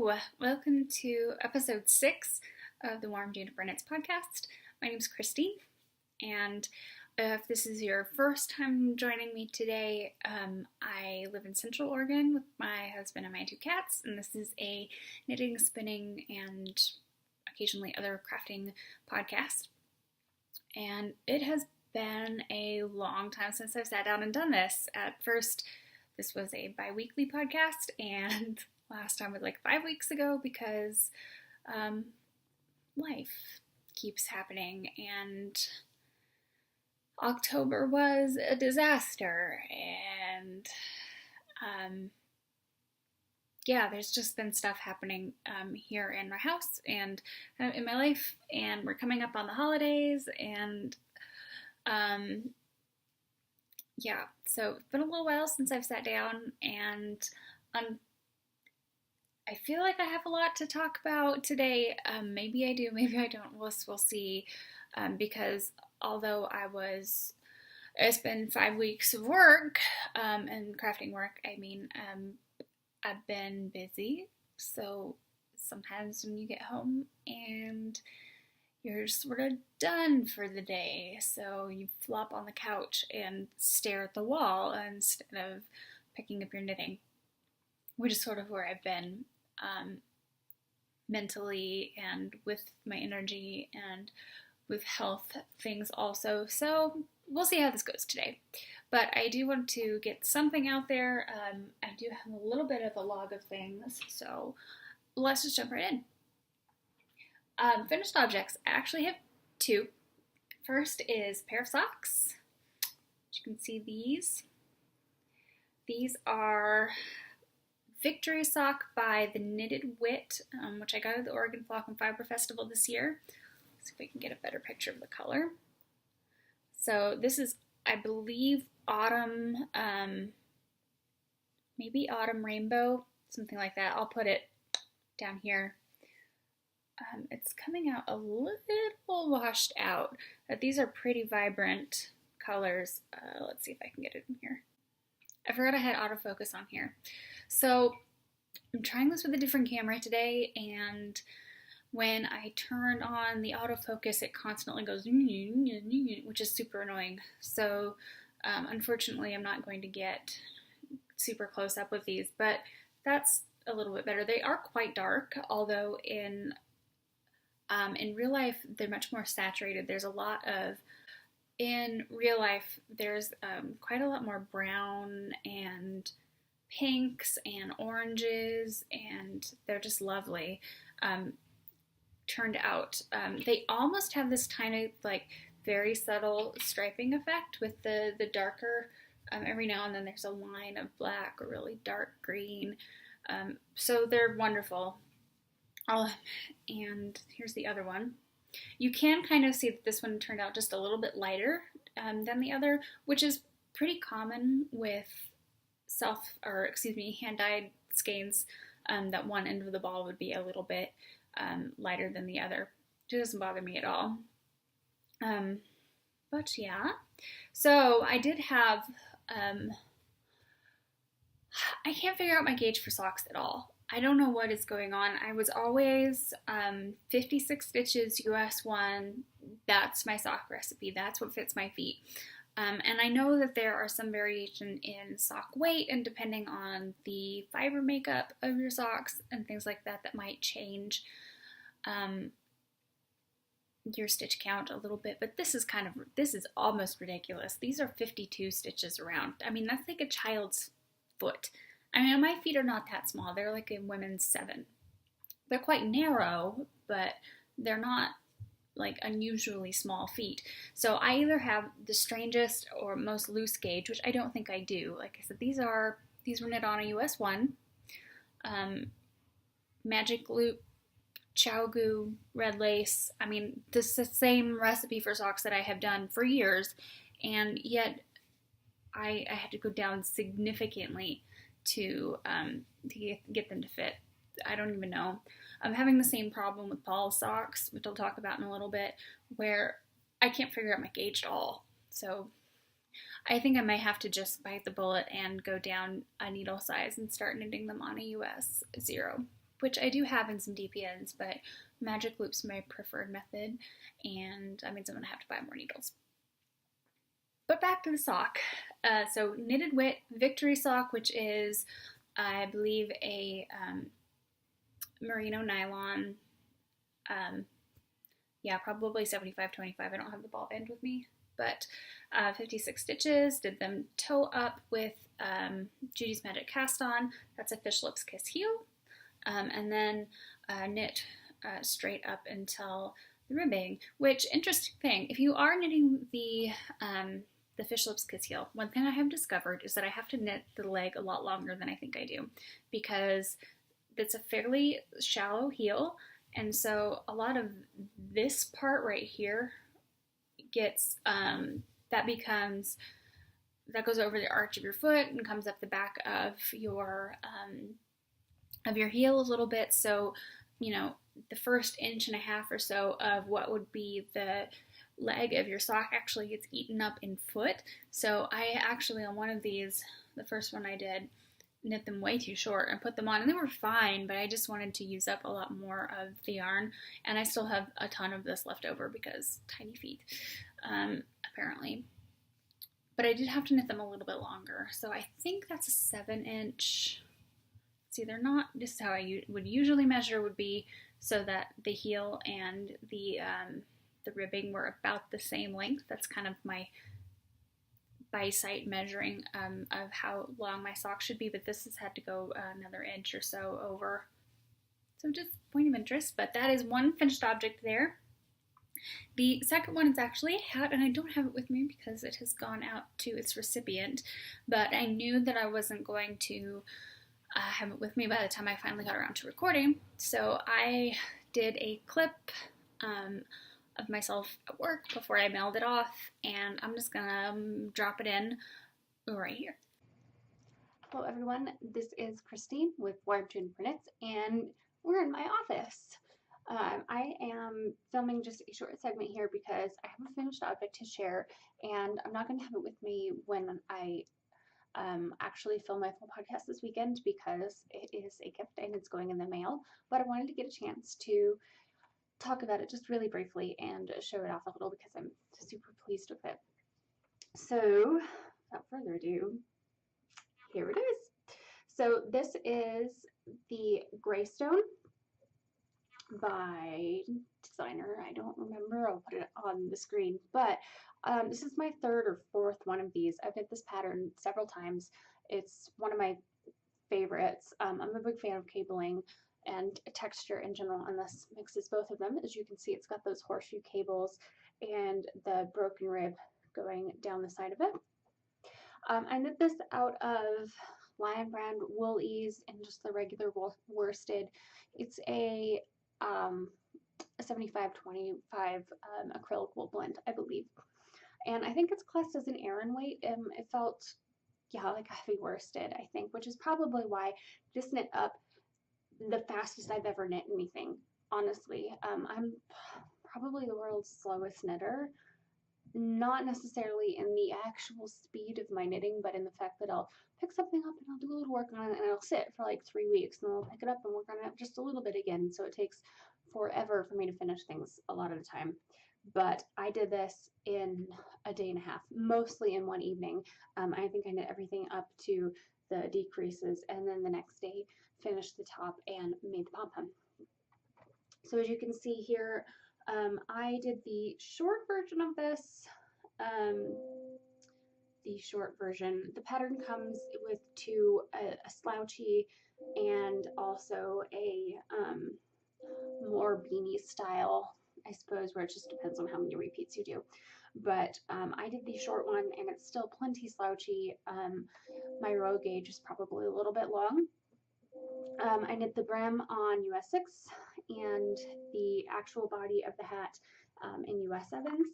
Hello, welcome to episode 6 of the WarmJuniper Knits podcast. My name is Christy, and if this is your first time joining me today, I live in Central Oregon with my husband and my 2 cats, and this is a knitting, spinning, and occasionally other crafting podcast. And it has been a long time since I've sat down and done this. At first, this was a bi-weekly podcast, and last time was like 5 weeks ago because life keeps happening, and October was a disaster, and there's just been stuff happening here in my house and in my life, and we're coming up on the holidays, and so it's been a little while since I've sat down, and I feel like I have a lot to talk about today. Maybe I do, maybe I don't. We'll see. Because although it's been 5 weeks of work, and crafting work, I've been busy. So sometimes when you get home and you're sort of done for the day, so you flop on the couch and stare at the wall instead of picking up your knitting, which is sort of where I've been mentally and with my energy and with health things also. So we'll see how this goes today. But I do want to get something out there. I do have a little bit of a log of things, so let's just jump right in. Finished objects. I actually have 2. First is a pair of socks. You can see these. These are Victory Sock by the Knitted Wit, which I got at the Oregon Flock and Fiber Festival this year. Let's see if we can get a better picture of the color. So this is, I believe, autumn, maybe autumn rainbow, something like that. I'll put it down here. It's coming out a little washed out. These are pretty vibrant colors. Let's see if I can get it in here. I forgot I had autofocus on here. So I'm trying this with a different camera today, and when I turn on the autofocus, it constantly goes, which is super annoying. So unfortunately, I'm not going to get super close up with these, but that's a little bit better. They are quite dark, although in real life, they're much more saturated. In real life, there's quite a lot more brown and pinks and oranges, and they're just lovely turned out. They almost have this tiny, very subtle striping effect with the darker. Every now and then there's a line of black or really dark green. So they're wonderful. And here's the other one. You can kind of see that this one turned out just a little bit lighter than the other, which is pretty common with hand-dyed skeins, that one end of the ball would be a little bit lighter than the other. It doesn't bother me at all. But yeah, so I did have, I can't figure out my gauge for socks at all. I don't know what is going on. I was always 56 stitches, US 1. That's my sock recipe. That's what fits my feet. And I know that there are some variation in sock weight, and depending on the fiber makeup of your socks and things like that, that might change your stitch count a little bit. But this is almost ridiculous. These are 52 stitches around. That's like a child's foot. My feet are not that small. They're like a women's 7. They're quite narrow, but they're not like unusually small feet. So I either have the strangest or most loose gauge, which I don't think I do. Like I said, these were knit on a US 1. Magic Loop, Chow red lace. This is the same recipe for socks that I have done for years, and yet I had to go down significantly to get them to fit. I don't even know. I'm having the same problem with Paul's socks, which I'll talk about in a little bit, where I can't figure out my gauge at all. So I think I might have to just bite the bullet and go down a needle size and start knitting them on a US 0. which I do have in some DPNs, but magic loop's my preferred method, and that means I'm gonna have to buy more needles. But back to the sock. So knitted wit victory sock, which is, I believe, a merino nylon. Yeah, probably 75-25. I don't have the ball band with me, but 56 stitches. Did them toe up with Judy's Magic Cast On. That's a Fish Lips Kiss heel, and then knit straight up until the ribbing. Which, interesting thing, if you are knitting the Fish Lips Kiss heel, one thing I have discovered is that I have to knit the leg a lot longer than I think I do, because it's a fairly shallow heel, and so a lot of this part right here gets, that goes over the arch of your foot and comes up the back of your heel a little bit. So, you know, the first inch and a half or so of what would be the leg of your sock actually gets eaten up in foot. So I actually, on one of these, the first one I did, knit them way too short and put them on, and they were fine, but I just wanted to use up a lot more of the yarn, and I still have a ton of this left over because tiny feet, apparently. But I did have to knit them a little bit longer, so I think that's a 7-inch. See, they're not, this is how I would usually measure, would be so that the heel and the ribbing were about the same length. That's kind of my by sight measuring of how long my sock should be, but this has had to go another inch or so over. So just point of interest, but that is one finished object there. The second one is actually a hat, and I don't have it with me because it has gone out to its recipient, but I knew that I wasn't going to have it with me by the time I finally got around to recording, so I did a clip of myself at work before I mailed it off, and I'm just gonna drop it in right here. Hello everyone, this is Christine with WarmJuniper Knits, and we're in my office. I am filming just a short segment here because I have a finished object to share, and I'm not going to have it with me when I actually film my full podcast this weekend because it is a gift and it's going in the mail, but I wanted to get a chance to talk about it just really briefly and show it off a little because I'm super pleased with it. So, without further ado, here it is. So this is the Greystone by designer. I don't remember. I'll put it on the screen. But this is my third or fourth one of these. I've knit this pattern several times. It's one of my favorites. I'm a big fan of cabling and texture in general, and this mixes both of them. As you can see, it's got those horseshoe cables and the broken rib going down the side of it. I knit this out of Lion Brand Wool Ease and just the regular worsted. It's a 75-25 acrylic wool blend, I believe. And I think it's classed as an Aran weight. It felt, yeah, like a heavy worsted, I think, which is probably why this knit up the fastest I've ever knit anything, honestly. I'm probably the world's slowest knitter, not necessarily in the actual speed of my knitting, but in the fact that I'll pick something up and I'll do a little work on it and I'll sit for like 3 weeks and then I'll pick it up and work on it just a little bit again. So it takes forever for me to finish things a lot of the time. But I did this in a day and a half, mostly in one evening. I think I knit everything up to the decreases, and then the next day finished the top and made the pom-pom. So as you can see here, I did the short version of this. The short version. The pattern comes with a slouchy and also a more beanie style, I suppose, where it just depends on how many repeats you do. But I did the short one, and it's still plenty slouchy. My row gauge is probably a little bit long. I knit the brim on US 6 and the actual body of the hat in US 7s.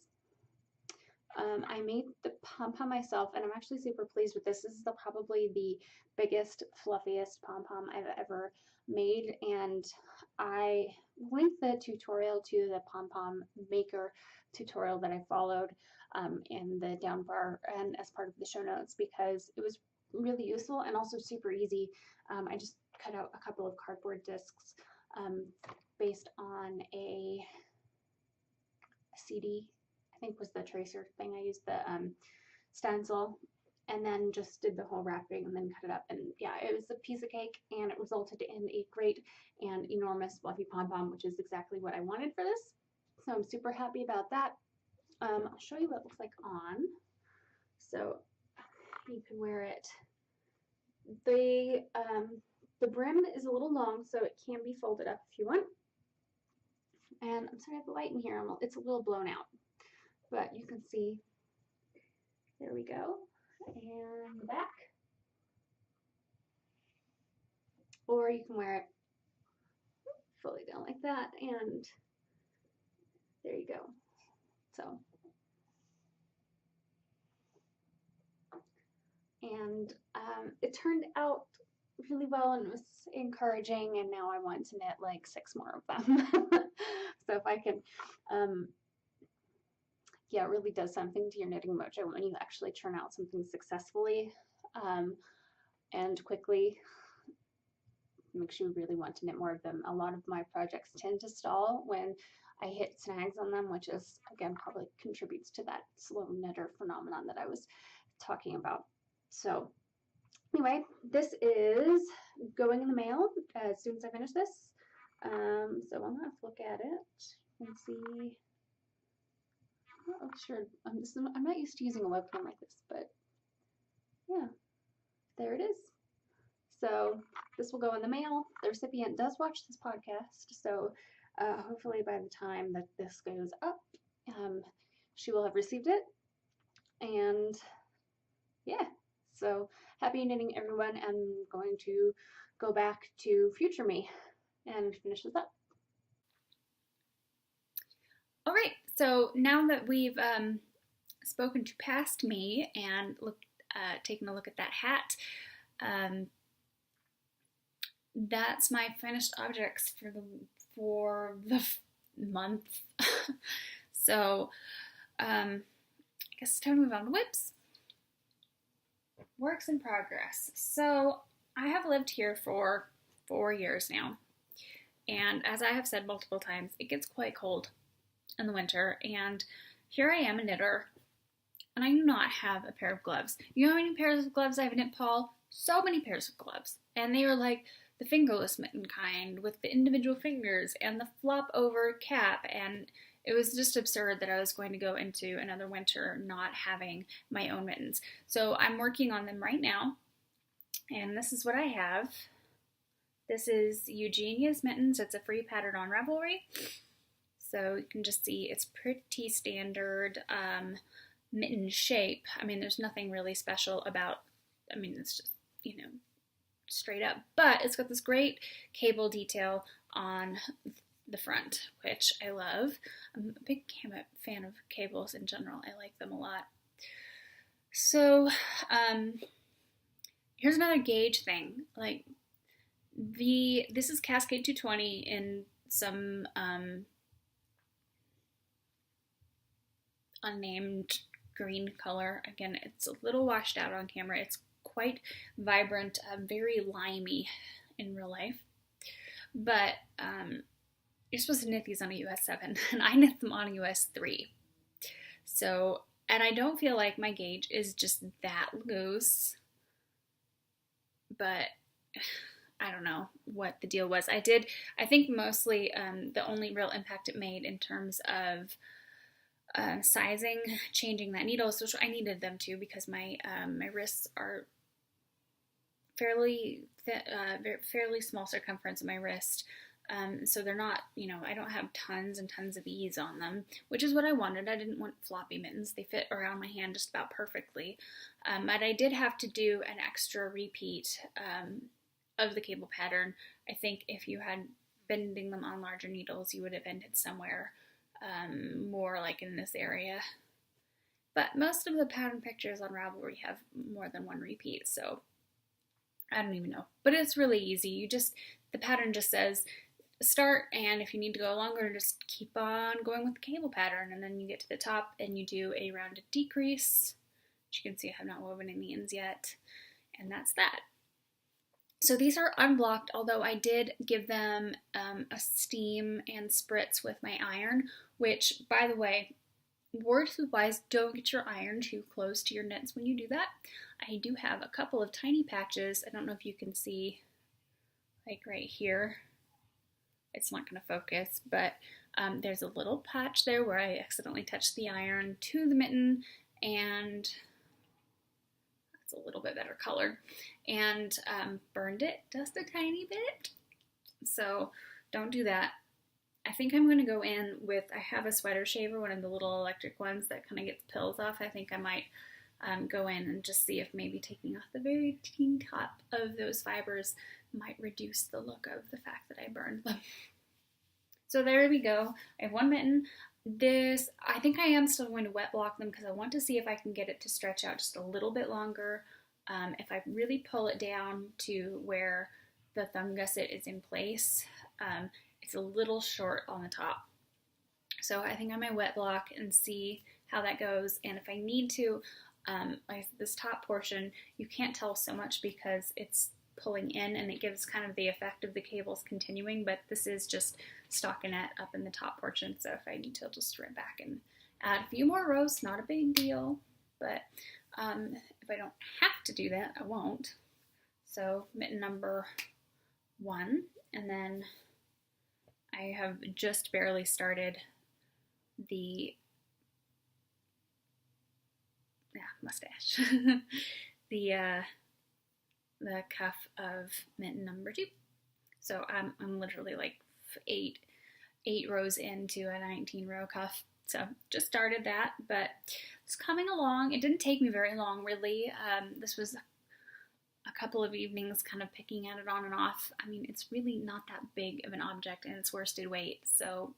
I made the pom-pom myself, and I'm actually super pleased with this. This is probably the biggest, fluffiest pom-pom I've ever made, and I linked the tutorial to the pom-pom maker tutorial that I followed in the down bar and as part of the show notes, because it was really useful and also super easy. I just cut out a couple of cardboard discs based on a CD, I think was the tracer thing. I used the stencil and then just did the whole wrapping and then cut it up. And yeah, it was a piece of cake, and it resulted in a great and enormous fluffy pom-pom, which is exactly what I wanted for this. So I'm super happy about that. I'll show you what it looks like on. So you can wear it. The brim is a little long, so it can be folded up if you want. And I'm sorry, I have the light in here. It's a little blown out, but you can see. There we go. And the back. Or you can wear it fully down like that, and there you go. So, and it turned out really well and it was encouraging, and now I want to knit like 6 more of them. So if I can, yeah, it really does something to your knitting mojo when you actually churn out something successfully and quickly. Makes you really want to knit more of them. A lot of my projects tend to stall when I hit snags on them, which is, again, probably contributes to that slow knitter phenomenon that I was talking about. So anyway, this is going in the mail as soon as I finish this. So I'm gonna have to look at it and see. Oh, sure. I'm not used to using a webcam like this, but yeah, there it is. So this will go in the mail. The recipient does watch this podcast, so hopefully by the time that this goes up, she will have received it. And yeah, so happy knitting, everyone. I'm going to go back to future me and finish this up. All right, so now that we've spoken to past me and taken a look at that hat, that's my finished objects for the month. So I guess it's time to move on to whips. Works in progress. So I have lived here for 4 years now, and as I have said multiple times, it gets quite cold in the winter, and here I am, a knitter, and I do not have a pair of gloves. You know how many pairs of gloves I have knit, Paul? So many pairs of gloves, and they are like the fingerless mitten kind with the individual fingers and the flop over cap, and it was just absurd that I was going to go into another winter not having my own mittens. So I'm working on them right now, and this is what I have. This is Eugenia's mittens. It's a free pattern on Ravelry. So you can just see it's pretty standard mitten shape. I mean, there's nothing really special about, I mean, it's just, you know, straight up. But it's got this great cable detail on the front, which I love. I'm a big fan of cables in general. I like them a lot. So here's another gauge thing. Like this is Cascade 220 in some unnamed green color. Again, it's a little washed out on camera. It's quite vibrant, very limey in real life. But you're supposed to knit these on a US 7, and I knit them on a US 3. So, and I don't feel like my gauge is just that loose, but I don't know what the deal was. I think mostly the only real impact it made in terms of sizing, changing that needle, which I needed them to because my wrists are fairly small circumference of my wrist. So they're not, you know, I don't have tons and tons of ease on them, which is what I wanted. I didn't want floppy mittens. They fit around my hand just about perfectly. But I did have to do an extra repeat of the cable pattern. I think if you had been knitting them on larger needles, you would have ended somewhere more like in this area. But most of the pattern pictures on Ravelry have more than one repeat, so I don't even know. But it's really easy. The pattern just says start, and if you need to go longer, just keep on going with the cable pattern, and then you get to the top and you do a rounded decrease, which you can see I have not woven any ends yet, and that's that. So these are unblocked, although I did give them a steam and spritz with my iron, which, by the way, word wise, don't get your iron too close to your knits when you do that. I do have a couple of tiny patches. I don't know if you can see, like right here. It's not going to focus, but there's a little patch there where I accidentally touched the iron to the mitten, and it's a little bit better colored, and burned it just a tiny bit. So don't do that. I think I'm going to go in with, I have a sweater shaver, one of the little electric ones that kind of gets pills off. I think I might go in and just see if maybe taking off the very teeny top of those fibers might reduce the look of the fact that I burned them. So there we go. I have one mitten. This, I think I am still going to wet block them because I want to see if I can get it to stretch out just a little bit longer. If I really pull it down to where the thumb gusset is in place, it's a little short on the top. So I think I might wet block and see how that goes. And if I need to, like this top portion, you can't tell so much because it's pulling in and it gives kind of the effect of the cables continuing, but this is just stockinette up in the top portion, so if I need to, I'll just rip back and add a few more rows, not a big deal, but if I don't have to do that, I won't. So mitten number 1, and then I have just barely started the mustache, the cuff of mitten number 2. So I'm literally like eight rows into a 19 row cuff. So just started that, but it's coming along. It didn't take me very long, really. This was a couple of evenings kind of picking at it on and off. I mean, it's really not that big of an object and it's worsted weight, so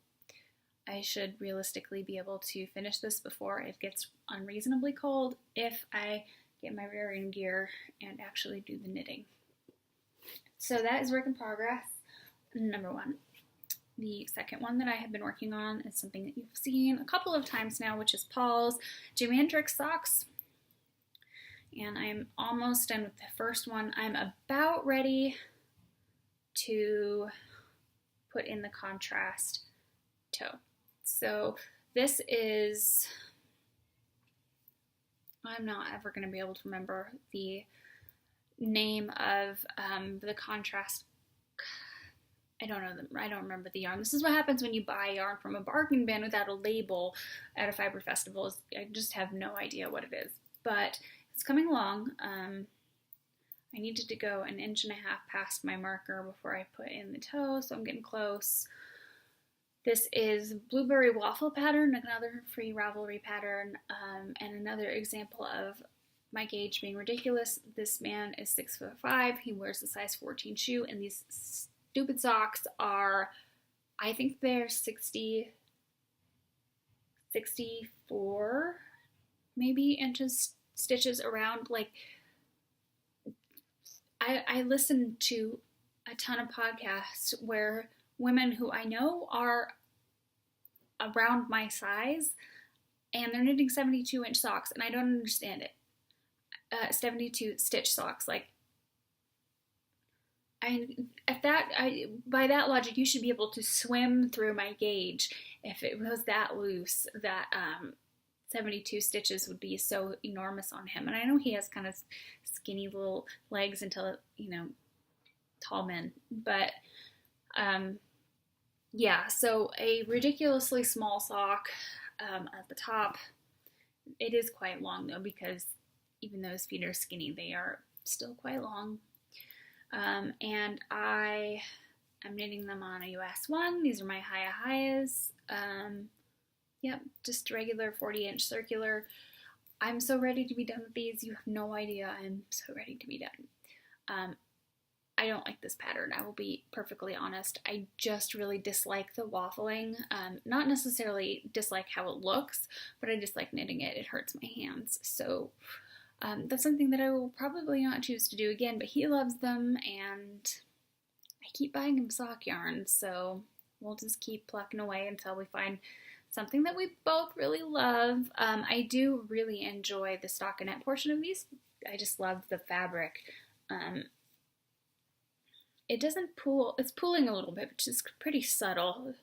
I should realistically be able to finish this before it gets unreasonably cold if I get my rear end gear and actually do the knitting. So that is work in progress number 1. The second one that I have been working on is something that you've seen a couple of times now, which is Paul's Geometric socks. And I'm almost done with the first one. I'm about ready to put in the contrast toe. So this is, I'm not ever going to be able to remember the name of the contrast. I don't remember the yarn. This is what happens when you buy yarn from a bargain bin without a label at a fiber festival. I just have no idea what it is, but it's coming along. I needed to go 1.5 inches past my marker before I put in the toe, so I'm getting close. This is Blueberry Waffle pattern, another free Ravelry pattern, and another example of my gauge being ridiculous. This man is 6'5". He wears a size 14 shoe, and these stupid socks are, I think they're 64 maybe inches stitches around. Like, I listen to a ton of podcasts where women who I know are around my size and they're knitting 72-inch socks, and I don't understand it. 72 stitch socks, like, by that logic, you should be able to swim through my gauge. If it was that loose, that 72 stitches would be so enormous on him. And I know he has kind of skinny little legs until, tall men. But, yeah, so a ridiculously small sock at the top. It is quite long, though, because even though his feet are skinny, they are still quite long. And I am knitting them on a US 1. These are my Hiya-Hiyas. Yep, just regular 40-inch circular. I'm so ready to be done with these. You have no idea. I'm so ready to be done. I don't like this pattern. I will be perfectly honest. I just really dislike the waffling. Not necessarily dislike how it looks, but I dislike knitting it. It hurts my hands. So that's something that I will probably not choose to do again, but he loves them, and I keep buying him sock yarn, so we'll just keep plucking away until we find something that we both really love. I do really enjoy the stockinette portion of these. I just love the fabric. it doesn't pool. It's pooling a little bit, which is pretty subtle.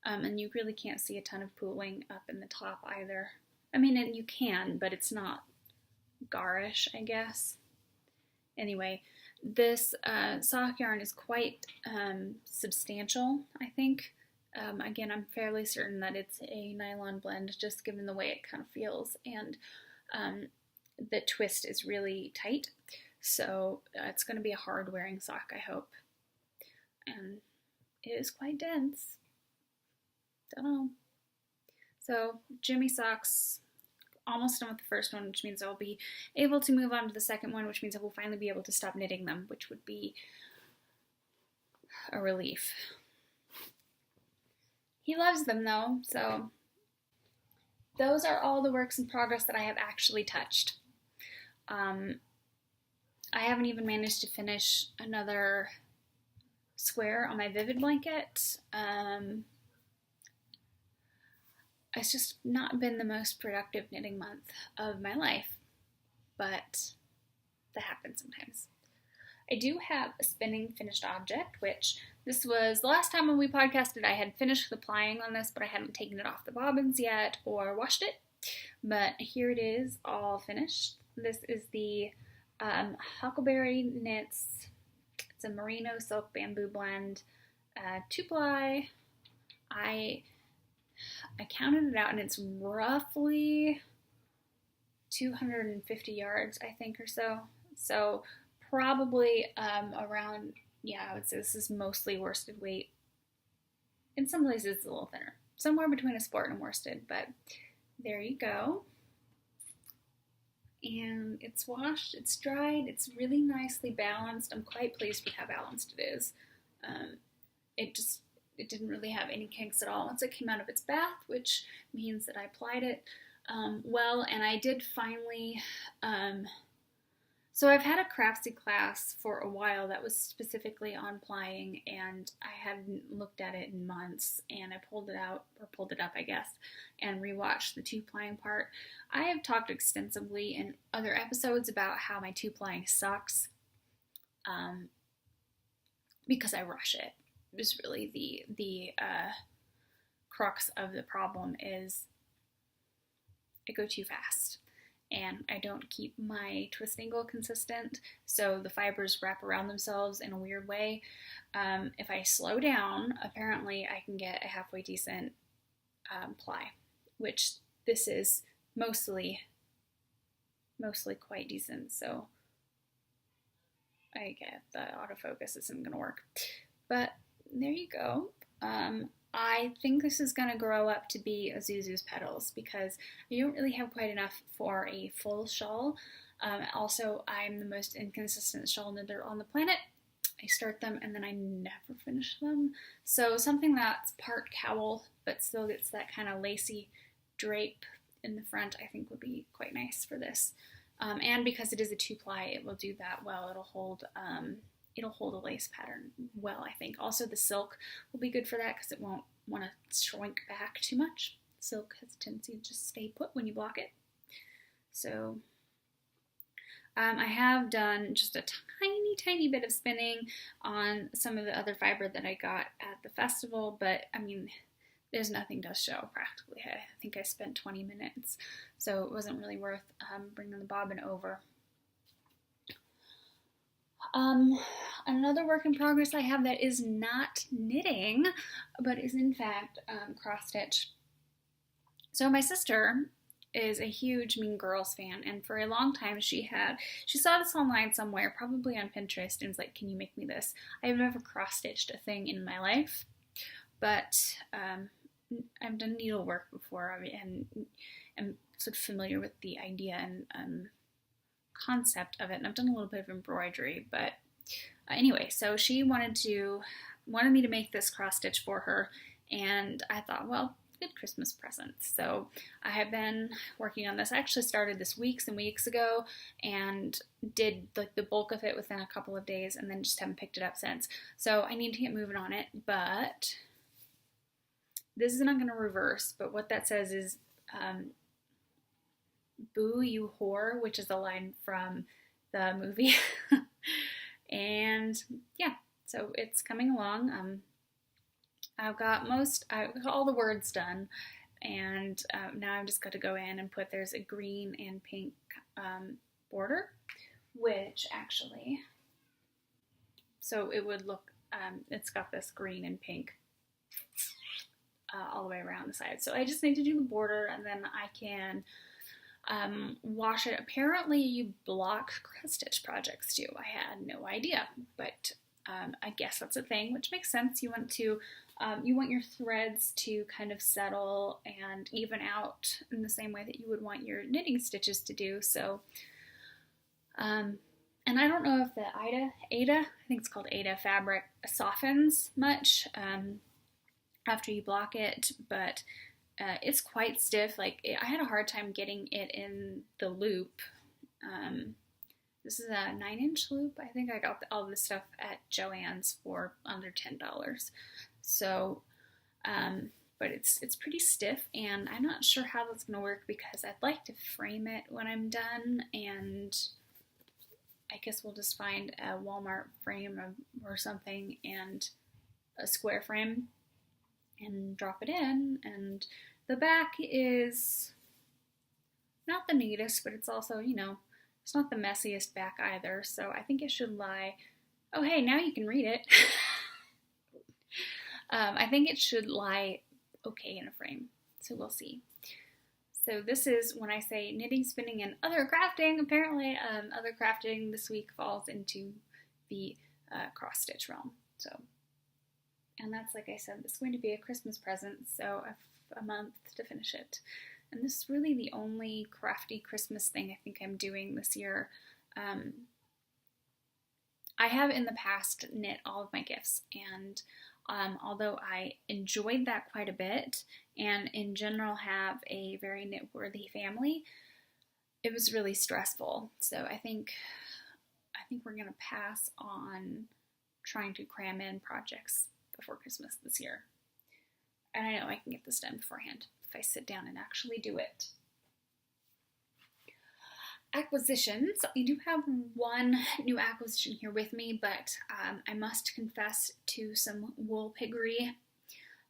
And you really can't see a ton of pooling up in the top either. I mean, you can, but it's not garish, I guess. Anyway, this sock yarn is quite substantial, I think. Again, I'm fairly certain that it's a nylon blend, just given the way it kind of feels, and the twist is really tight, so it's going to be a hard wearing sock, I hope. And it is quite dense. Don't know. So, Jimmy socks, almost done with the first one, which means I'll be able to move on to the second one, which means I will finally be able to stop knitting them, which would be a relief. He loves them though, so those are all the works in progress that I have actually touched. I haven't even managed to finish another square on my Vivid blanket. It's just not been the most productive knitting month of my life, but that happens sometimes. I do have a spinning finished object, which this was the last time when we podcasted. I had finished the plying on this, but I hadn't taken it off the bobbins yet or washed it. But here it is, all finished. This is the Huckleberry Knits. It's a merino silk bamboo blend, 2-ply. I counted it out, and it's roughly 250 yards, I think, or so. So probably around, I would say this is mostly worsted weight. In some places it's a little thinner. Somewhere between a sport and worsted, but there you go. And it's washed, it's dried, it's really nicely balanced. I'm quite pleased with how balanced it is. It didn't really have any kinks at all once it came out of its bath, which means that I applied it well, and I did finally, so I've had a craftsy class for a while that was specifically on plying, and I hadn't looked at it in months, and I pulled it up, I guess, and rewatched the 2-plying part. I have talked extensively in other episodes about how my 2-plying sucks, because I rush it. Is really the crux of the problem is I go too fast, and I don't keep my twist angle consistent, so the fibers wrap around themselves in a weird way. If I slow down, apparently I can get a halfway decent ply, which this is mostly quite decent, so I get the autofocus isn't going to work. But there you go. I think this is going to grow up to be a Zuzu's Petals because I don't really have quite enough for a full shawl. Also, I'm the most inconsistent shawl knitter on the planet. I start them and then I never finish them. So something that's part cowl but still gets that kind of lacy drape in the front I think would be quite nice for this. And because it is a 2-ply, it will do that well. It'll hold a lace pattern well, I think. Also, the silk will be good for that because it won't want to shrink back too much. Silk has a tendency to just stay put when you block it. So I have done just a tiny bit of spinning on some of the other fiber that I got at the festival, but I mean, there's nothing to show practically. I think I spent 20 minutes, so it wasn't really worth bringing the bobbin over. Another work in progress I have that is not knitting, but is in fact cross stitch. So my sister is a huge Mean Girls fan, and for a long time she saw this online somewhere, probably on Pinterest, and was like, "Can you make me this?" I have never cross stitched a thing in my life, but I've done needlework before, and I'm sort of familiar with the idea and concept of it, and I've done a little bit of embroidery, but anyway, so she wanted me to make this cross stitch for her, and I thought, well, good Christmas present. So I have been working on this. I actually started this weeks and weeks ago and did like the bulk of it within a couple of days, and then just haven't picked it up since. So I need to get moving on it, but this is not going to reverse, but what that says is "Boo, you whore," which is a line from the movie. And yeah, So it's coming along. I've got all the words done, and now I've just got to go in and there's a green and pink border, which actually, so it would look, it's got this green and pink all the way around the side. So I just need to do the border, and then I can wash it. Apparently you block cross stitch projects too. I had no idea, but I guess that's a thing, which makes sense. You want your threads to kind of settle and even out in the same way that you would want your knitting stitches to do. So, and I don't know if the Aida, I think it's called Aida fabric, softens much after you block it, but it's quite stiff. Like, I had a hard time getting it in the loop. This is a 9-inch loop. I think I got all this stuff at Joann's for under $10. So, but it's pretty stiff, and I'm not sure how that's going to work because I'd like to frame it when I'm done, and I guess we'll just find a Walmart frame or something and a square frame and drop it in. And the back is not the neatest, but it's also, it's not the messiest back either, so I think it should lie, oh hey, now you can read it. I think it should lie okay in a frame, so we'll see. So this is when I say knitting, spinning, and other crafting. Apparently other crafting this week falls into the cross stitch realm. So, and that's, like I said, this is going to be a Christmas present, so a month to finish it. And this is really the only crafty Christmas thing I think I'm doing this year. I have in the past knit all of my gifts, and although I enjoyed that quite a bit and in general have a very knit-worthy family, it was really stressful. So I think we're going to pass on trying to cram in projects before Christmas this year. And I know I can get this done beforehand if I sit down and actually do it. Acquisitions. I do have one new acquisition here with me, but I must confess to some wool piggery.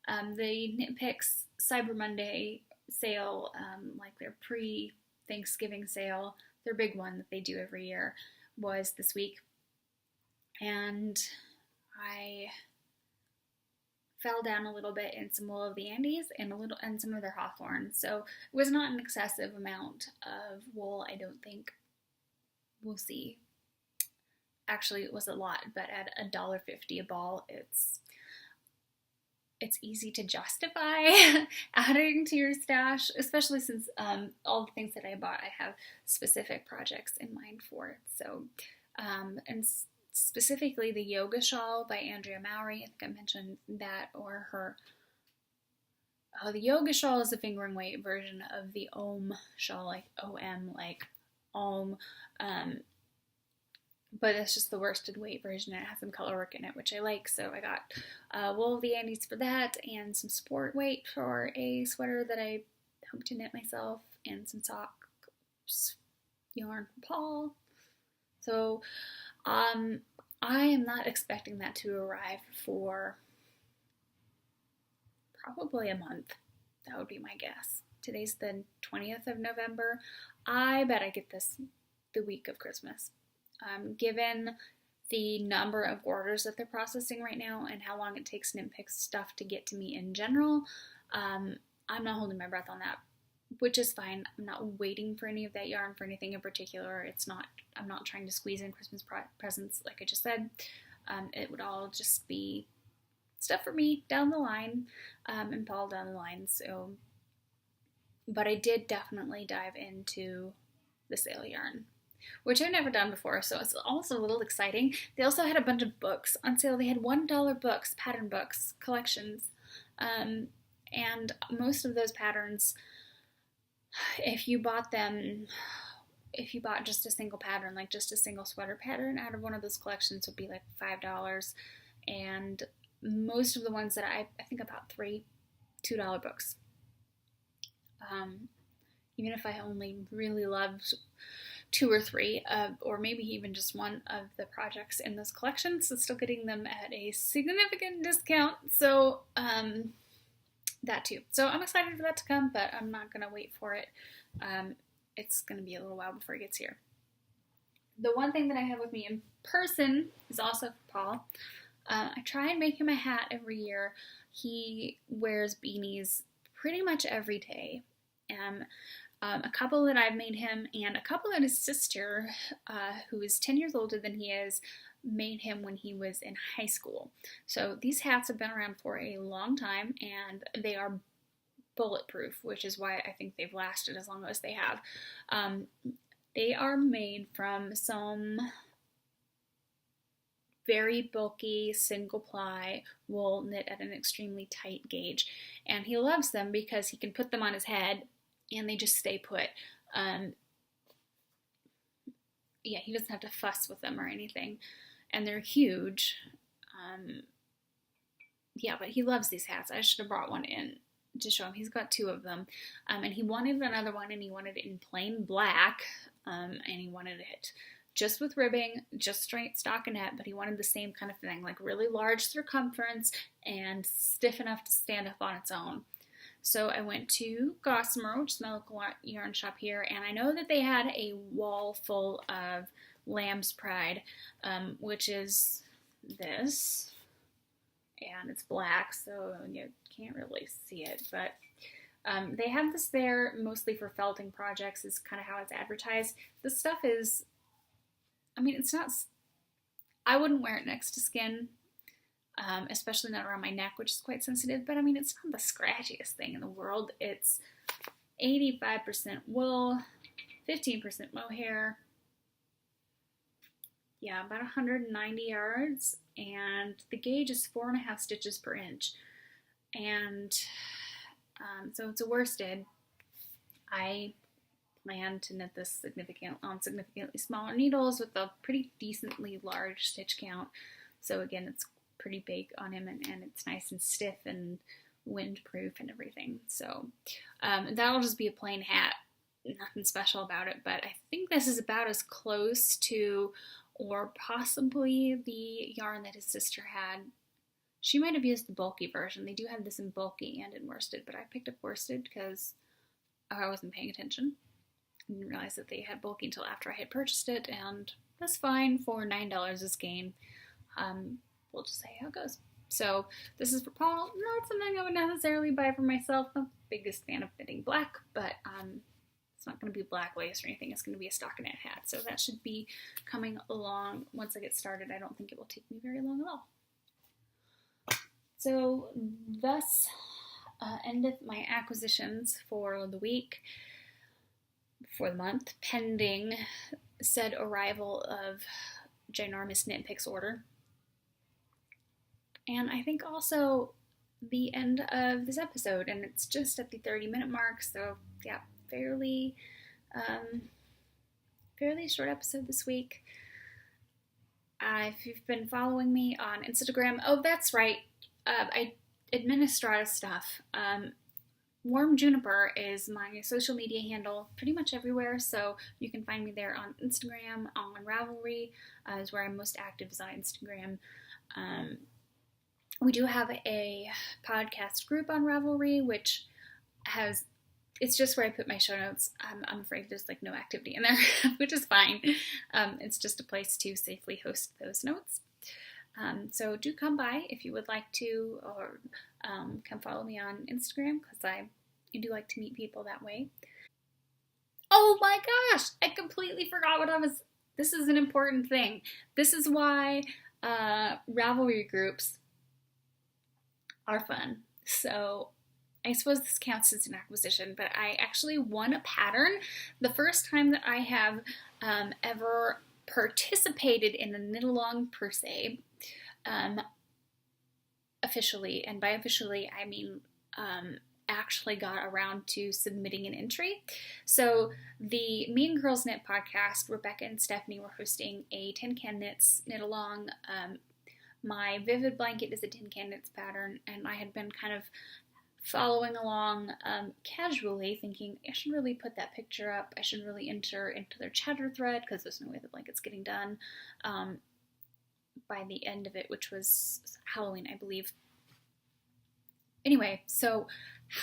The Knit Picks Cyber Monday sale, like their pre-Thanksgiving sale, their big one that they do every year, was this week. And I fell down a little bit in some wool of the Andes and some of their hawthorn. So it was not an excessive amount of wool, I don't think. We'll see. Actually, it was a lot, but at $1.50 a ball, it's easy to justify adding to your stash, especially since all the things that I bought, I have specific projects in mind for it. So, and specifically the Yoga Shawl by Andrea Mowry. I think I mentioned that, or her. The Yoga Shawl is the fingering weight version of the Om shawl, like OM, like Om. But it's just the worsted weight version, and it has some color work in it, which I like. So I got wool of the Andes for that, and some sport weight for a sweater that I hope to knit myself, and some socks yarn from Paul. So I am not expecting that to arrive for probably a month. That would be my guess. Today's the 20th of November. I bet I get this the week of Christmas. Given the number of orders that they're processing right now and how long it takes Knit Picks stuff to get to me in general, I'm not holding my breath on that, which is fine. I'm not waiting for any of that yarn for anything in particular. I'm not trying to squeeze in Christmas presents, like I just said. It would all just be stuff for me down the line, and Paul down the line. So, but I did definitely dive into the sale yarn, which I've never done before, so it's also a little exciting. They also had a bunch of books on sale. They had $1 books, pattern books, collections, and most of those patterns, if you bought just a single pattern, like just a single sweater pattern out of one of those collections, would be like $5, and most of the ones that I think about $2 books. Even if I only really loved 2 or 3 or maybe even just one of the projects in this collection, so still getting them at a significant discount. So that too. So I'm excited for that to come, but I'm not gonna wait for it. It's gonna be a little while before it gets here. The one thing that I have with me in person is also for Paul. I try and make him a hat every year. He wears beanies pretty much every day. A couple that I've made him and a couple that his sister, who is 10 years older than he is, made him when he was in high school. So these hats have been around for a long time, and they are bulletproof, which is why I think they've lasted as long as they have. They are made from some very bulky single ply wool knit at an extremely tight gauge, and he loves them because he can put them on his head and they just stay put. Yeah, he doesn't have to fuss with them or anything, and they're huge. Yeah, but he loves these hats. I should have brought one in to show him. He's got 2 of them, and he wanted another one, and he wanted it in plain black, and he wanted it just with ribbing, just straight stockinette, but he wanted the same kind of thing, like really large circumference and stiff enough to stand up on its own. So I went to Gossamer, which is my local yarn shop here, and I know that they had a wall full of Lamb's Pride, which is this, and it's black, so you can't really see it, but they have this there mostly for felting projects, is kind of how it's advertised. This stuff is, I mean, it's not, I wouldn't wear it next to skin, especially not around my neck, which is quite sensitive, but I mean, it's not the scratchiest thing in the world. It's 85% wool, 15% mohair, yeah, about 190 yards, and the gauge is 4.5 stitches per inch, and so it's a worsted. I plan to knit this on significantly smaller needles with a pretty decently large stitch count. So again, it's pretty big on him, and it's nice and stiff and windproof and everything. So that'll just be a plain hat, nothing special about it, but I think this is about as close to, or possibly the yarn that his sister had. She might have used the bulky version. They do have this in bulky and in worsted, but I picked up worsted because I wasn't paying attention. I didn't realize that they had bulky until after I had purchased it, and that's fine for $9 is gain. We'll just see how it goes. So this is for Paul. Not something I would necessarily buy for myself. I'm not the biggest fan of knitting black, but it's not going to be black lace or anything. It's going to be a stockinette hat. So that should be coming along once I get started. I don't think it will take me very long at all. So thus endeth my acquisitions for the week, for the month, pending said arrival of ginormous Knit Picks order. And I think also the end of this episode, and it's just at the 30-minute mark, so yeah, fairly short episode this week. If you've been following me on Instagram, oh, that's right, I administer stuff. WarmJuniper is my social media handle pretty much everywhere, so you can find me there on Instagram, on Ravelry, is where I'm most active, is on Instagram. We do have a podcast group on Ravelry, which has, it's just where I put my show notes. I'm afraid there's like no activity in there, which is fine. It's just a place to safely host those notes. So do come by if you would like to, or come follow me on Instagram, because I do like to meet people that way. Oh my gosh, I completely forgot this is an important thing. This is why Ravelry groups are fun. So I suppose this counts as an acquisition, but I actually won a pattern the first time that I have ever participated in a knit along per se, officially, and by officially I mean actually got around to submitting an entry. So the Mean Girls Knit podcast, Rebecca and Stephanie were hosting a Tin Can Knits knit along. My Vivid Blanket is a Tin Can Knits pattern, and I had been kind of following along casually, thinking I should really put that picture up. I should really enter into their chatter thread because there's no way the blanket's getting done by the end of it, which was Halloween, I believe. Anyway, so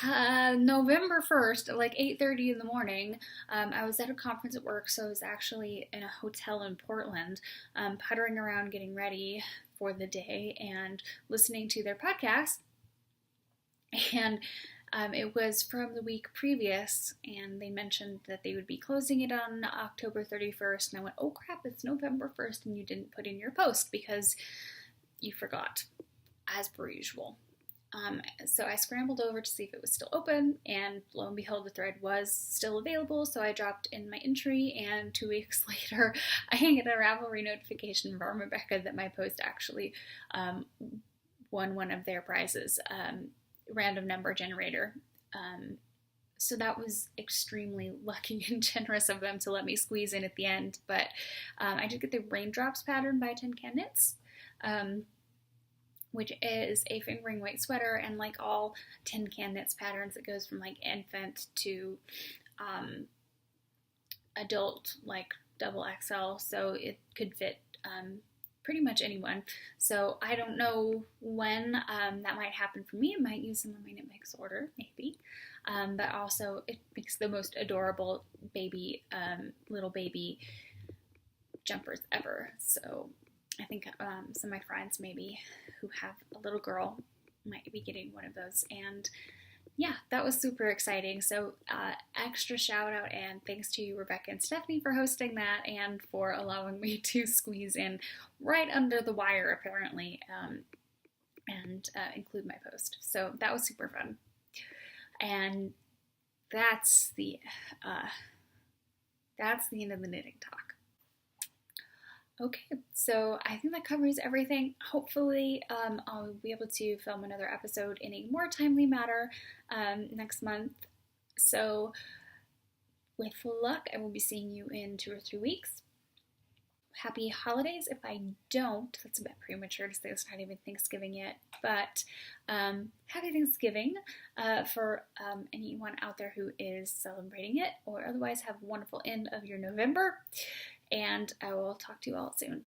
November 1st at like 8:30 in the morning, I was at a conference at work, so I was actually in a hotel in Portland, puttering around getting ready for the day and listening to their podcast. And it was from the week previous, and they mentioned that they would be closing it on October 31st, and I went, oh crap, it's November 1st, and you didn't put in your post because you forgot, as per usual. So I scrambled over to see if it was still open, and lo and behold, the thread was still available, so I dropped in my entry, and 2 weeks later, I get a Ravelry notification from Rebecca that my post actually won one of their prizes, random number generator. So that was extremely lucky and generous of them to let me squeeze in at the end, but I did get the Raindrops pattern by Tin Can Knits, which is a fingering weight sweater, and like all Tin Can Knits patterns, it goes from like infant to adult, like double XL, so it could fit pretty much anyone. So I don't know when that might happen for me. It might use some of my Knit Mix order, maybe. But also it makes the most adorable baby, little baby jumpers ever. So I think some of my friends maybe who have a little girl might be getting one of those. And yeah, that was super exciting. So extra shout out and thanks to Rebecca and Stephanie for hosting that and for allowing me to squeeze in right under the wire apparently and include my post. So that was super fun. And that's the end of the knitting talk. Okay, so I think that covers everything. Hopefully, I'll be able to film another episode in a more timely manner next month. So, with luck, I will be seeing you in 2 or 3 weeks. Happy holidays. If I don't, that's a bit premature to say it's not even Thanksgiving yet, but happy Thanksgiving for anyone out there who is celebrating it, or otherwise have a wonderful end of your November. And I will talk to you all soon.